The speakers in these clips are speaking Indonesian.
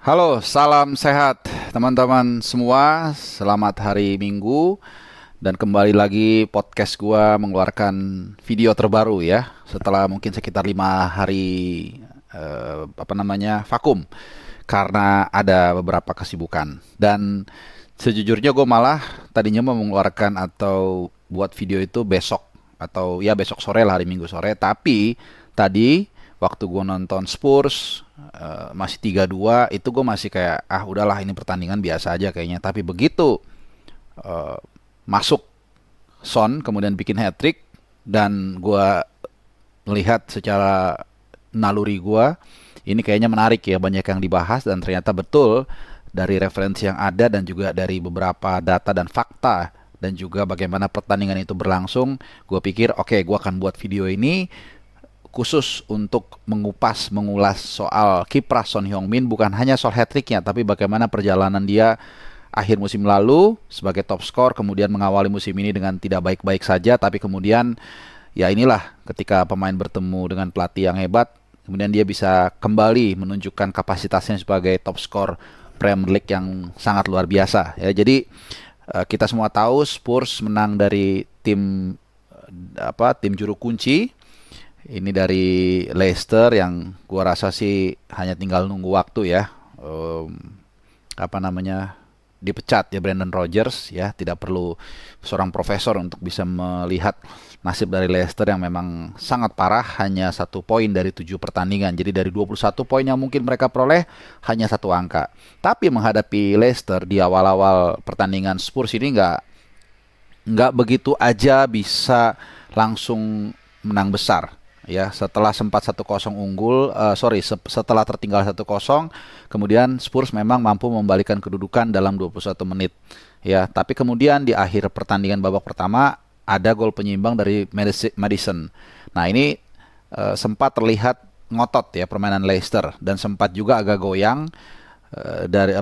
Halo, salam sehat teman-teman semua. Selamat hari Minggu dan kembali lagi podcast gua mengeluarkan video terbaru ya. Setelah mungkin sekitar 5 hari vakum karena ada beberapa kesibukan. Dan sejujurnya gue malah tadinya mau mengeluarkan atau buat video itu besok atau ya besok sore lah, hari Minggu sore. Tapi tadi waktu gue nonton Spurs masih 3-2, itu gue masih kayak udahlah, ini pertandingan biasa aja kayaknya. Tapi begitu eh, masuk Son kemudian bikin hat trick dan gue melihat secara naluri gue ini kayaknya menarik ya, banyak yang dibahas dan ternyata betul dari referensi yang ada dan juga dari beberapa data dan fakta dan juga bagaimana pertandingan itu berlangsung. Gue pikir oke, gue akan buat video ini khusus untuk mengulas soal kiprah Son Heung-min, bukan hanya soal hat-tricknya, tapi bagaimana perjalanan dia akhir musim lalu sebagai top skor, kemudian mengawali musim ini dengan tidak baik-baik saja, tapi kemudian ya inilah ketika pemain bertemu dengan pelatih yang hebat, kemudian dia bisa kembali menunjukkan kapasitasnya sebagai top skor Premier League yang sangat luar biasa ya. Jadi kita semua tahu Spurs menang dari tim juru kunci ini dari Leicester yang gua rasa sih hanya tinggal nunggu waktu ya. Apa namanya, dipecat ya Brendan Rodgers ya, tidak perlu seorang profesor untuk bisa melihat nasib dari Leicester yang memang sangat parah, hanya 1 poin dari 7 pertandingan. Jadi dari 21 poin yang mungkin mereka peroleh hanya 1 angka. Tapi menghadapi Leicester di awal-awal pertandingan, Spurs ini nggak begitu aja bisa langsung menang besar ya. Setelah sempat 1-0 unggul, setelah tertinggal 1-0, kemudian Spurs memang mampu membalikan kedudukan dalam 21 menit ya. Tapi kemudian di akhir pertandingan babak pertama ada gol penyimbang dari Maddison. Nah, ini sempat terlihat ngotot ya permainan Leicester dan sempat juga agak goyang dari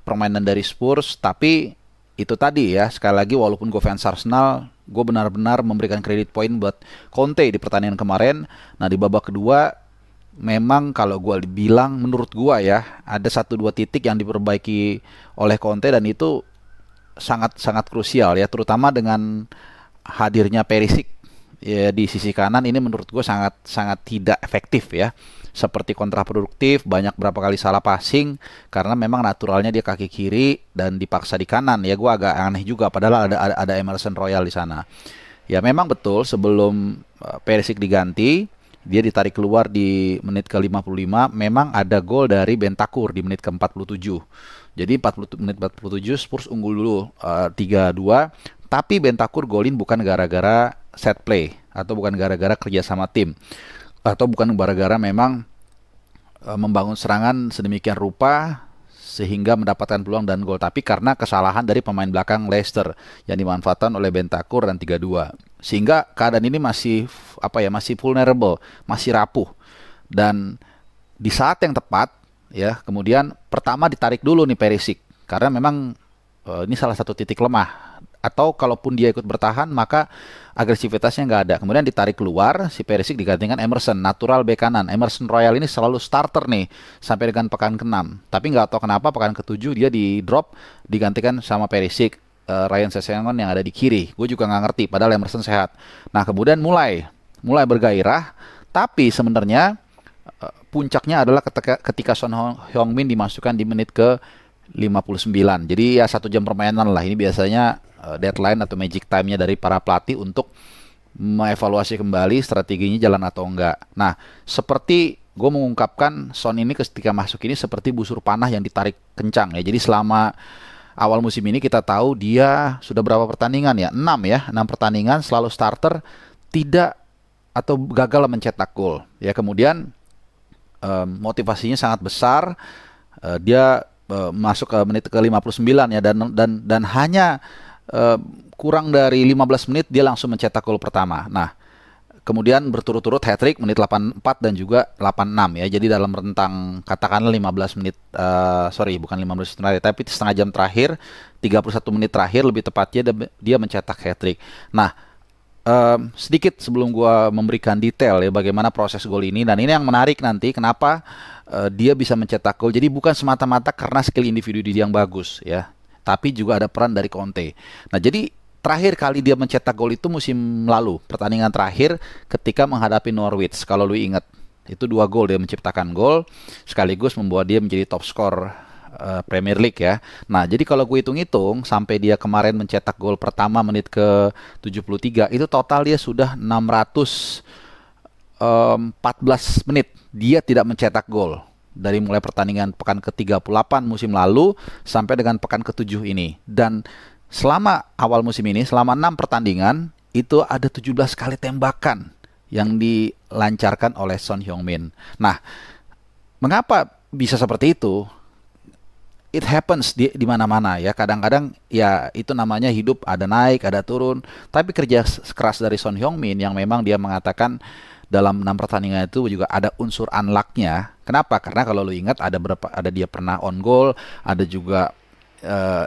permainan dari Spurs. Tapi itu tadi ya, sekali lagi walaupun gue fans Arsenal, gue benar-benar memberikan kredit poin buat Conte di pertandingan kemarin. Nah, di babak kedua memang kalau gue bilang, menurut gue ya, ada 1-2 titik yang diperbaiki oleh Conte dan itu sangat-sangat krusial ya, terutama dengan hadirnya Perisic ya di sisi kanan. Ini menurut gue sangat tidak efektif ya, seperti kontraproduktif, banyak berapa kali salah passing karena memang naturalnya dia kaki kiri dan dipaksa di kanan ya. Gue agak aneh juga, padahal ada Emerson Royal di sana. Ya memang betul sebelum Perisic diganti, dia ditarik keluar di menit ke-55, memang ada gol dari Bentancur di menit ke-47. Jadi menit 47 Spurs unggul dulu 3-2, tapi Bentancur golin bukan gara-gara set play atau bukan gara-gara kerja sama tim atau bukan gara-gara memang membangun serangan sedemikian rupa sehingga mendapatkan peluang dan gol, tapi karena kesalahan dari pemain belakang Leicester yang dimanfaatkan oleh Bentancur dan 3-2. Sehingga keadaan ini masih vulnerable, masih rapuh. Dan di saat yang tepat ya, kemudian pertama ditarik dulu nih Perisic karena memang ini salah satu titik lemah, atau kalaupun dia ikut bertahan maka agresivitasnya nggak ada. Kemudian ditarik keluar, si Perisic digantikan Emerson, natural bek kanan. Emerson Royal ini selalu starter nih sampai dengan pekan ke-6, tapi nggak tahu kenapa pekan ke-7 dia di drop, digantikan sama Perisic, Ryan Sessegnon yang ada di kiri. Gue juga nggak ngerti padahal Emerson sehat. Nah, kemudian mulai bergairah, tapi sebenarnya puncaknya adalah ketika Son Heung-min dimasukkan di menit ke 59. Jadi ya 1 jam permainan lah. Ini biasanya deadline atau magic time-nya dari para pelatih untuk mengevaluasi kembali strateginya jalan atau enggak. Nah, seperti gue mengungkapkan, Son ini ketika masuk ini seperti busur panah yang ditarik kencang ya. Jadi selama awal musim ini kita tahu dia sudah berapa pertandingan ya? 6 ya, 6 pertandingan selalu starter, tidak atau gagal mencetak gol. Ya, kemudian motivasinya sangat besar. Dia masuk ke menit ke-59 ya, dan hanya kurang dari 15 menit dia langsung mencetak gol pertama. Nah, kemudian berturut-turut hat-trick menit 84 dan juga 86 ya. Jadi dalam rentang katakanlah 15 menit, bukan 15 menit terakhir, tapi setengah jam terakhir, 31 menit terakhir lebih tepatnya dia mencetak hat-trick. Nah, sedikit sebelum gua memberikan detail ya bagaimana proses gol ini, dan ini yang menarik nanti kenapa dia bisa mencetak gol. Jadi bukan semata-mata karena skill individu dia yang bagus ya, tapi juga ada peran dari Conte. Nah, jadi terakhir kali dia mencetak gol itu musim lalu, pertandingan terakhir ketika menghadapi Norwich. Kalau lu ingat, itu 2 gol, dia menciptakan gol sekaligus membawa dia menjadi top skor Premier League ya. Nah, jadi kalau gue hitung-hitung sampai dia kemarin mencetak gol pertama menit ke 73, itu total dia sudah 614 menit dia tidak mencetak gol. Dari mulai pertandingan pekan ke-38 musim lalu sampai dengan pekan ke-7 ini. Dan selama awal musim ini, selama 6 pertandingan, itu ada 17 kali tembakan yang dilancarkan oleh Son Heung-min. Nah, mengapa bisa seperti itu? It happens di mana-mana ya. Kadang-kadang ya itu namanya hidup, ada naik, ada turun. Tapi kerja keras dari Son Heung-min yang memang dia mengatakan dalam 6 pertandingan itu juga ada unsur unluck-nya. Kenapa? Karena kalau lu ingat ada dia pernah on goal, ada juga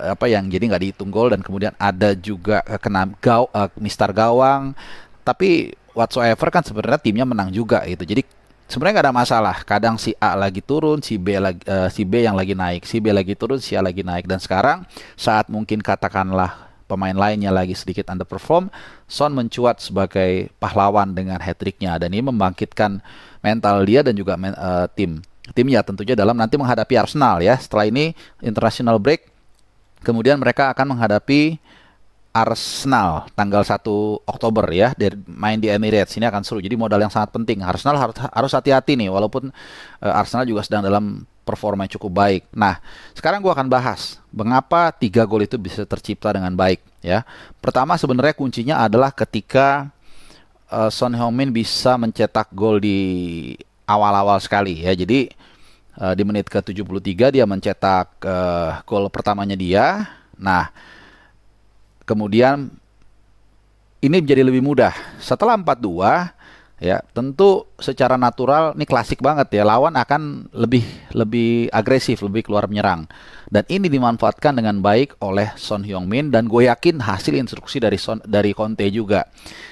apa yang jadi nggak dihitung gol, dan kemudian ada juga kena mistar gawang. Tapi whatsoever kan sebenarnya timnya menang juga gitu. Jadi sebenarnya nggak ada masalah. Kadang si A lagi turun, si B yang lagi naik, si B lagi turun, si A lagi naik. Dan sekarang saat mungkin katakanlah pemain lainnya lagi sedikit underperform, Son mencuat sebagai pahlawan dengan hat-tricknya, dan ini membangkitkan mental dia dan juga timnya tentunya dalam nanti menghadapi Arsenal ya. Setelah ini international break, kemudian mereka akan menghadapi Arsenal tanggal 1 Oktober ya, main di Emirates. Ini akan seru. Jadi modal yang sangat penting. Arsenal harus hati-hati nih, walaupun Arsenal juga sedang dalam performa yang cukup baik. Nah, sekarang gua akan bahas mengapa 3 gol itu bisa tercipta dengan baik ya. Pertama, sebenarnya kuncinya adalah ketika Son Heung-min bisa mencetak gol di awal-awal sekali ya. Jadi di menit ke-73 dia mencetak gol pertamanya dia. Nah, kemudian ini menjadi lebih mudah. Setelah 4-2 ya, tentu secara natural ini klasik banget ya, lawan akan lebih agresif, lebih keluar menyerang. Dan ini dimanfaatkan dengan baik oleh Son Heung-min, dan gue yakin hasil instruksi dari Conte juga.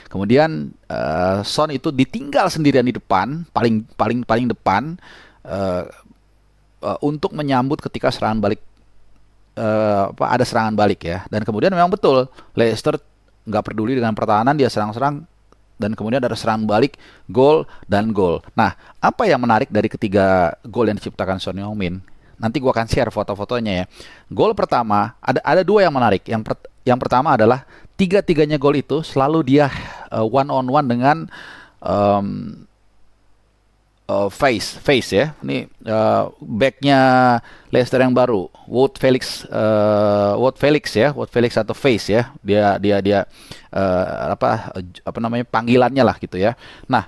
Kemudian Son itu ditinggal sendirian di depan, paling depan untuk menyambut ketika serangan balik, ada serangan balik ya. Dan kemudian memang betul Leicester nggak peduli dengan pertahanan, dia serang-serang, dan kemudian ada serangan balik, gol dan gol. Nah, apa yang menarik dari ketiga gol yang diciptakan Son Heung-min? Nanti gua akan share foto-fotonya ya. Gol pertama ada 2 yang menarik. Yang pertama adalah tiga-tiganya gol itu selalu dia one on one dengan face ya. Ini backnya Leicester yang baru, Wout Felix ya, Wout Felix atau Face ya. Dia apa namanya panggilannya lah gitu ya. Nah,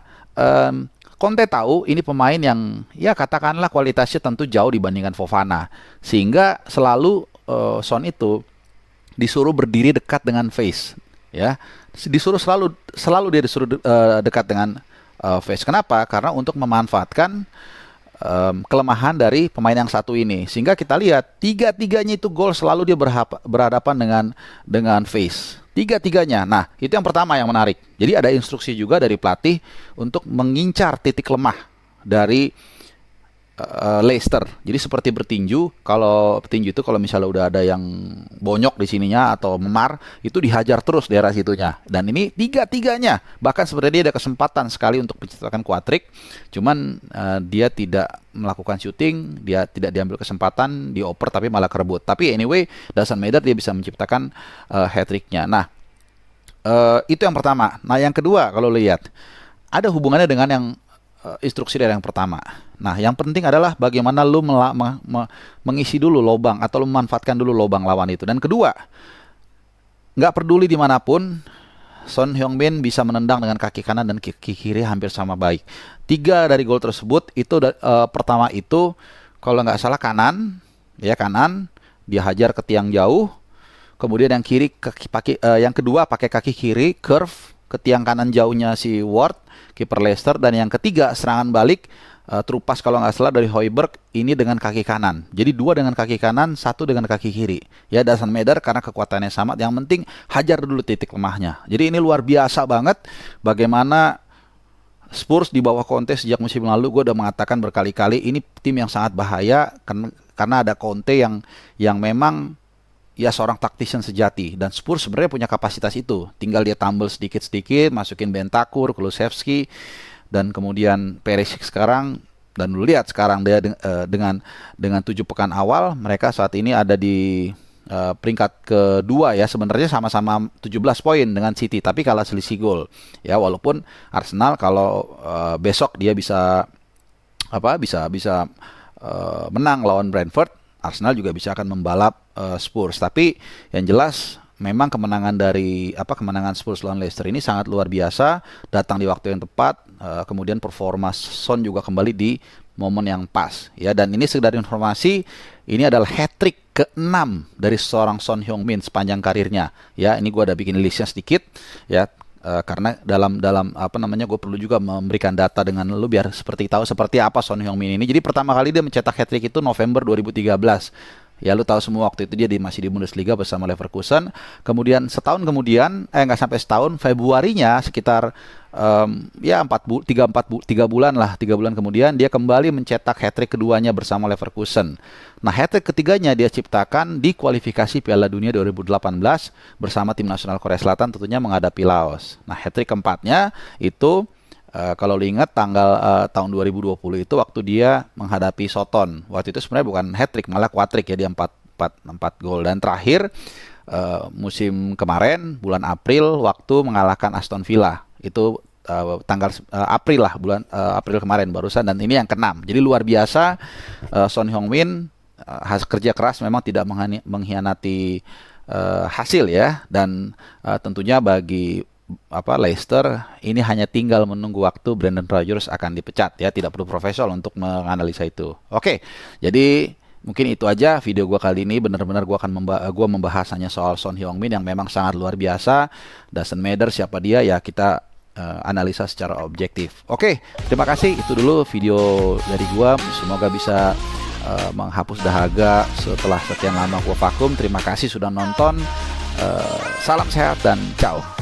Conte tahu ini pemain yang ya katakanlah kualitasnya tentu jauh dibandingkan Fofana, sehingga selalu Son itu disuruh berdiri dekat dengan Face ya. Selalu dia disuruh dekat dengan Face. Kenapa? Karena untuk memanfaatkan kelemahan dari pemain yang satu ini, sehingga kita lihat tiga-tiganya itu gol selalu dia berhadapan dengan Face. Tiga-tiganya. Nah, itu yang pertama yang menarik. Jadi ada instruksi juga dari pelatih untuk mengincar titik lemah dari Leicester. Jadi seperti bertinju. Kalau petinju itu kalau misalnya udah ada yang bonyok di sininya atau memar, itu dihajar terus daerah situnya. Dan ini tiga-tiganya. Bahkan sebenarnya dia ada kesempatan sekali untuk menciptakan quad-trick. Cuman dia tidak melakukan shooting, dia tidak diambil kesempatan, dioper tapi malah kerebut. Tapi anyway, doesn't matter, dia bisa menciptakan hat-tricknya. Nah, itu yang pertama. Nah, yang kedua kalau lihat ada hubungannya dengan yang instruksi dari yang pertama. Nah, yang penting adalah bagaimana lu mengisi dulu lubang atau lu memanfaatkan dulu lubang lawan itu. Dan kedua, nggak peduli dimanapun, Son Heung-min bisa menendang dengan kaki kanan dan kaki kiri hampir sama baik. 3 dari gol tersebut itu pertama itu kalau nggak salah kanan, dia hajar ke tiang jauh. Kemudian yang kiri yang kedua pakai kaki kiri curve ke tiang kanan jauhnya si Ward, kiper Leicester, dan yang ketiga serangan balik terupas kalau nggak salah dari Højbjerg ini dengan kaki kanan. Jadi dua dengan kaki kanan, satu dengan kaki kiri. Ya, Dasan Meder karena kekuatannya sama. Yang penting hajar dulu titik lemahnya. Jadi ini luar biasa banget bagaimana Spurs di bawah Conte sejak musim lalu. Gue udah mengatakan berkali-kali ini tim yang sangat bahaya karena ada Conte yang memang ya seorang tactician sejati, dan Spurs sebenarnya punya kapasitas itu. Tinggal dia tumble sedikit-sedikit, masukin Bentancur, Kulusevski, dan kemudian Perisic sekarang. Dan lu lihat sekarang dia dengan 7 pekan awal mereka saat ini ada di peringkat kedua ya, sebenarnya sama-sama 17 poin dengan City tapi kalah selisih gol. Ya, walaupun Arsenal kalau besok dia bisa menang lawan Brentford, Arsenal juga bisa akan membalap Spurs. Tapi yang jelas memang kemenangan Spurs lawan Leicester ini sangat luar biasa, datang di waktu yang tepat. Kemudian performa Son juga kembali di momen yang pas ya. Dan ini sekedar informasi, ini adalah hat-trick ke-6 dari seorang Son Heung-min sepanjang karirnya ya. Ini gue ada bikin listnya sedikit ya, karena dalam gue perlu juga memberikan data dengan lu biar tahu seperti apa Son Heung-min ini. Jadi pertama kali dia mencetak hat-trick itu November 2013. Ya, lu tahu semua waktu itu dia masih di Bundesliga bersama Leverkusen. Kemudian setahun kemudian, nggak sampai setahun, Februarinya sekitar 3 bulan kemudian dia kembali mencetak hat-trick keduanya bersama Leverkusen. Nah, hat-trick ketiganya dia ciptakan di kualifikasi Piala Dunia 2018 bersama tim nasional Korea Selatan, tentunya menghadapi Laos. Nah, hat-trick keempatnya itu kalau lu ingat tahun 2020 itu waktu dia menghadapi Soton. Waktu itu sebenarnya bukan hat-trick, malah quad-trick ya, dia 4 gol. Dan terakhir musim kemarin bulan April waktu mengalahkan Aston Villa. Itu bulan April kemarin barusan, dan ini yang ke-6. Jadi luar biasa. Son Heung-min kerja keras memang tidak mengkhianati hasil ya, dan tentunya bagi Leicester ini hanya tinggal menunggu waktu Brendan Rodgers akan dipecat ya, tidak perlu profesional untuk menganalisa itu. Oke, jadi mungkin itu aja video gue kali ini. Benar-benar gue akan membahas hanya soal Son Heung-min yang memang sangat luar biasa. Dasan Meder siapa dia ya, kita analisa secara objektif. Oke, terima kasih, itu dulu video dari gue. Semoga bisa menghapus dahaga setelah sekian lama gue vakum. Terima kasih sudah nonton. Salam sehat dan ciao.